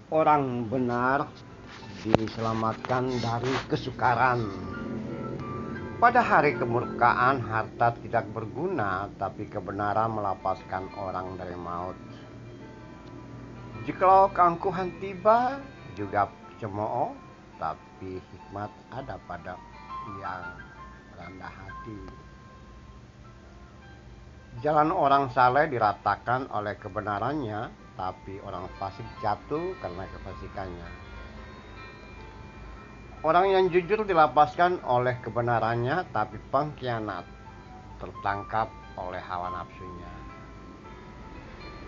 Orang benar diselamatkan dari kesukaran. Pada hari kemurkaan, harta tidak berguna, tapi kebenaran melepaskan orang dari maut. Jikalau keangkuhan tiba, juga cemooh, tapi hikmat ada pada yang rendah hati. Jalan orang saleh diratakan oleh kebenarannya, tapi orang fasik jatuh karena kefasikannya. Orang yang jujur dilepaskan oleh kebenarannya, tapi pengkhianat tertangkap oleh hawa nafsunya.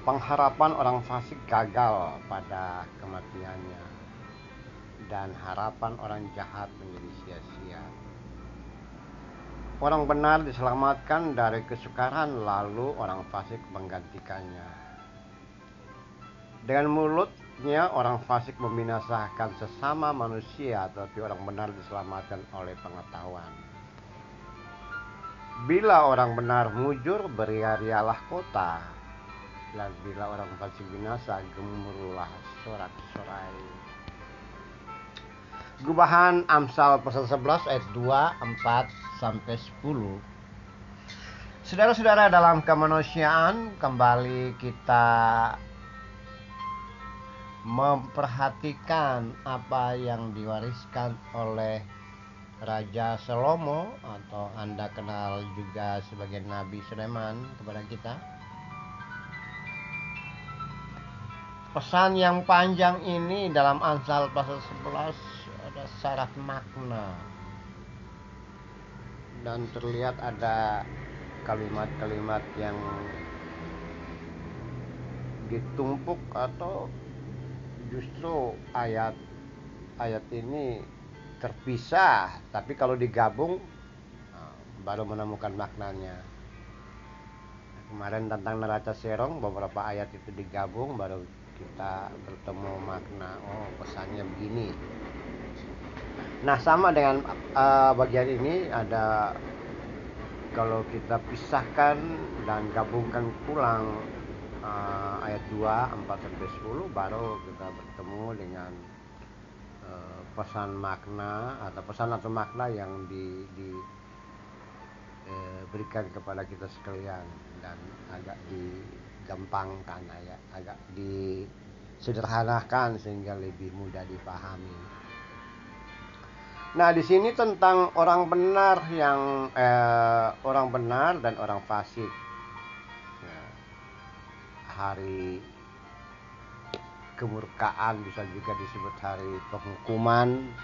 Pengharapan orang fasik gagal pada kematiannya, dan harapan orang jahat menjadi sia-sia. Orang benar diselamatkan dari kesukaran, lalu orang fasik menggantikannya. Dengan mulutnya orang fasik membinasakan sesama manusia, tapi orang benar diselamatkan oleh pengetahuan. Bila orang benar mujur, beria-rialah kota, dan bila orang fasik binasa, gemuruhlah sorak-sorai. Gubahan Amsal pasal 11 ayat 2, 4 sampai 10. Saudara-saudara, dalam kemanusiaan kembali kita memperhatikan apa yang diwariskan oleh Raja Salomo, atau Anda kenal juga sebagai Nabi Sulaiman, kepada kita. Pesan yang panjang ini dalam Amsal pasal 11 ada syarat makna, dan terlihat ada kalimat-kalimat yang ditumpuk, atau justru ayat ini terpisah, tapi kalau digabung baru menemukan maknanya. Kemarin tentang neraca serong, beberapa ayat itu digabung baru kita bertemu makna, oh pesannya begini. Nah, sama dengan bagian ini, ada kalau kita pisahkan dan gabungkan pulang ayat 2, 4 sampai 10, baru kita bertemu dengan pesan makna atau makna yang diberikan kepada kita sekalian, dan agak digampangkan, agak disederhanakan sehingga lebih mudah dipahami. Nah, di sini tentang orang benar dan orang fasik. Hari kemurkaan bisa juga disebut hari penghukuman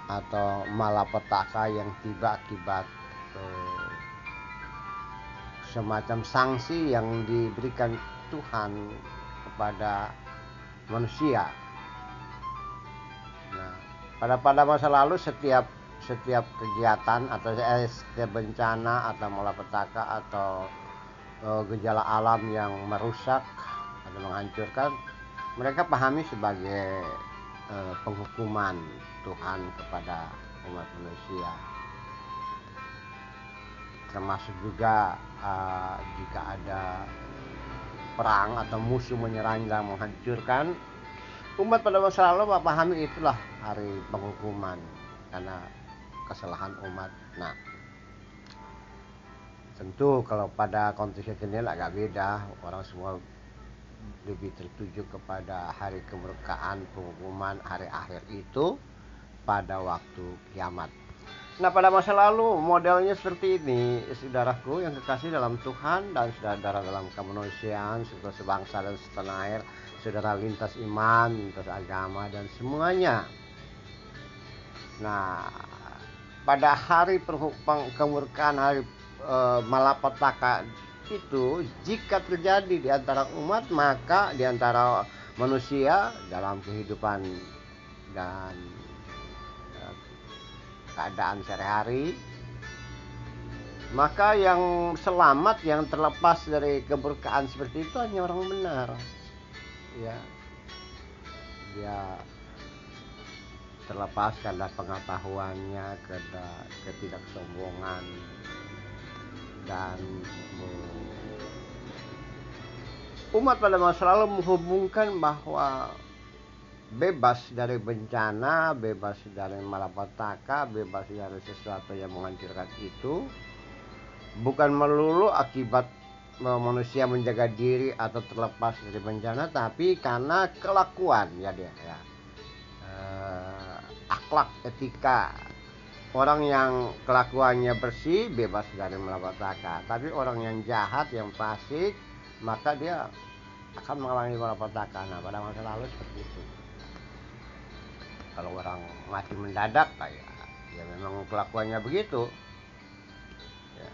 atau malapetaka yang tiba akibat semacam sanksi yang diberikan Tuhan kepada manusia. Nah, pada masa lalu setiap kegiatan atau setiap bencana atau malapetaka atau gejala alam yang merusak atau menghancurkan, mereka pahami sebagai penghukuman Tuhan kepada umat manusia. Termasuk juga jika ada perang atau musuh menyerang dan menghancurkan, umat pada masa lalu memahami itulah hari penghukuman karena kesalahan umat. Nah, tentu kalau pada konteks sendiri agak beda. Orang semua lebih tertuju kepada hari kemurkaan, penghukuman, hari akhir itu pada waktu kiamat. Nah, pada masa lalu modelnya seperti ini, saudaraku yang kekasih dalam Tuhan dan saudara dalam kemanusiaan, saudara sebangsa dan setanah air, saudara lintas iman, lintas agama, dan semuanya. Nah, pada hari kemurkaan, hari malapetaka itu, jika terjadi di antara umat, maka di antara manusia dalam kehidupan dan keadaan sehari-hari, maka yang selamat, yang terlepas dari kemurkaan seperti itu hanya orang benar. Ya, dia terlepas karena pengetahuannya, karena ketidaksombongan, dan umat pada masa lalu menghubungkan bahwa bebas dari bencana, bebas dari malapetaka, bebas dari sesuatu yang menghancurkan itu bukan melulu akibat manusia menjaga diri atau terlepas dari bencana, tapi karena kelakuan ya dia ya. Akhlak, etika. Orang yang kelakuannya bersih bebas dari malapetaka, tapi orang yang jahat, yang fasik, maka dia akan mengalami malapetaka. Nah, pada masa lalu seperti itu. Kalau orang mati mendadak kayak ya memang kelakuannya begitu. Ya.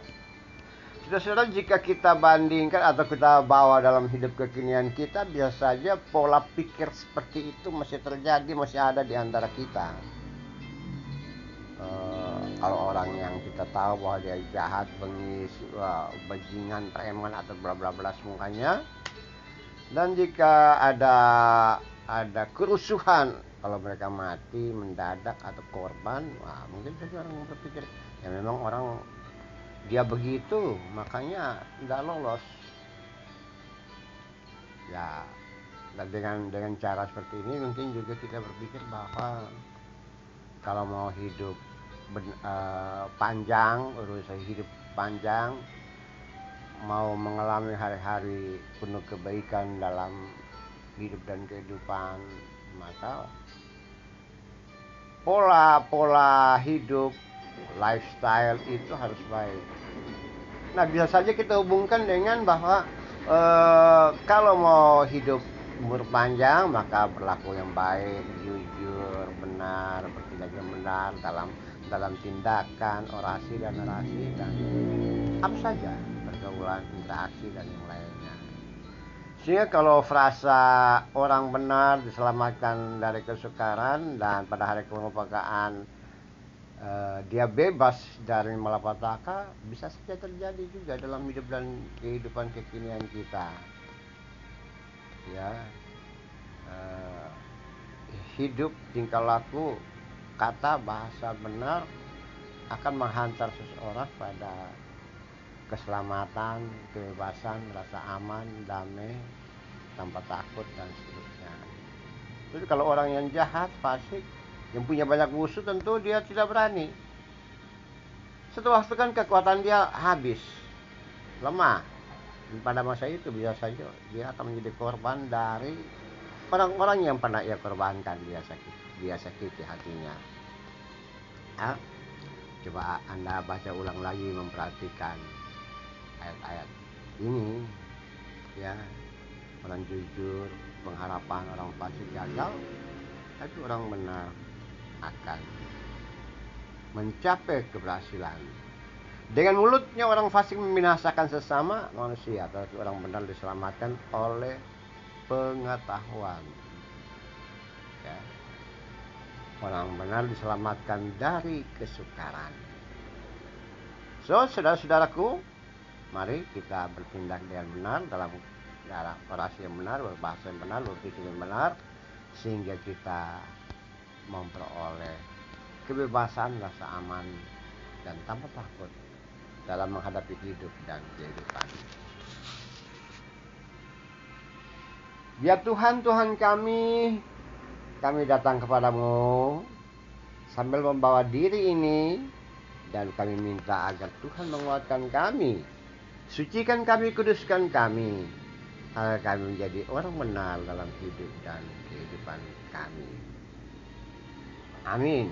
Saudara-saudara, jika kita bandingkan atau kita bawa dalam hidup kekinian kita, biasa saja pola pikir seperti itu masih terjadi, masih ada di antara kita. Kalau orang yang kita tahu bahwa dia jahat, bengis, bajingan, preman atau bla bla bla semuanya, dan jika ada kerusuhan, kalau mereka mati mendadak atau korban, wah, mungkin saja orang berpikir ya memang orang dia begitu, makanya tidak lolos. Ya, dan dengan cara seperti ini mungkin juga kita berpikir bahwa kalau mau hidup panjang, urusan hidup panjang, mau mengalami hari-hari penuh kebaikan dalam hidup dan kehidupan, maka pola hidup, lifestyle itu harus baik. Nah, bisa saja kita hubungkan dengan bahwa kalau mau hidup umur panjang, maka berlaku yang baik, jujur, benar, bertindak yang benar dalam tindakan, orasi dan narasi, dan apa saja pergaulan, interaksi dan yang lainnya. Sehingga kalau frasa orang benar diselamatkan dari kesukaran, dan pada hari kemerdekaan dia bebas dari malapetaka, bisa saja terjadi juga dalam hidup dan kehidupan kekinian kita. Ya, hidup, tingkah laku, kata, bahasa benar akan menghantar seseorang pada keselamatan, kebebasan, rasa aman, damai, tanpa takut dan seterusnya. Jadi kalau orang yang jahat, fasik, yang punya banyak musuh, tentu dia tidak berani. Suatu waktu kan kekuatan dia habis, lemah. Dan pada masa itu bisa saja dia akan menjadi korban dari orang-orang yang pernah ia korbankan, dia sakiti hatinya. Ya, coba Anda baca ulang lagi, memperhatikan ayat-ayat ini, ya. Orang jujur, pengharapan orang fasik gagal, tapi orang benar akan mencapai keberhasilan. Dengan mulutnya orang fasik membinasakan sesama manusia, tetapi orang benar diselamatkan oleh pengetahuan. Ya. Orang benar diselamatkan dari kesukaran. So, saudara-saudaraku, mari kita bertindak dengan benar dalam orasi yang benar, berbahasa yang benar, berpikir yang benar, sehingga kita memperoleh kebebasan, rasa aman, dan tanpa takut dalam menghadapi hidup dan kehidupan. Biar Tuhan kami datang kepadamu sambil membawa diri ini, dan kami minta agar Tuhan menguatkan kami, sucikan kami, kuduskan kami, agar kami menjadi orang benar dalam hidup dan kehidupan kami. Amin.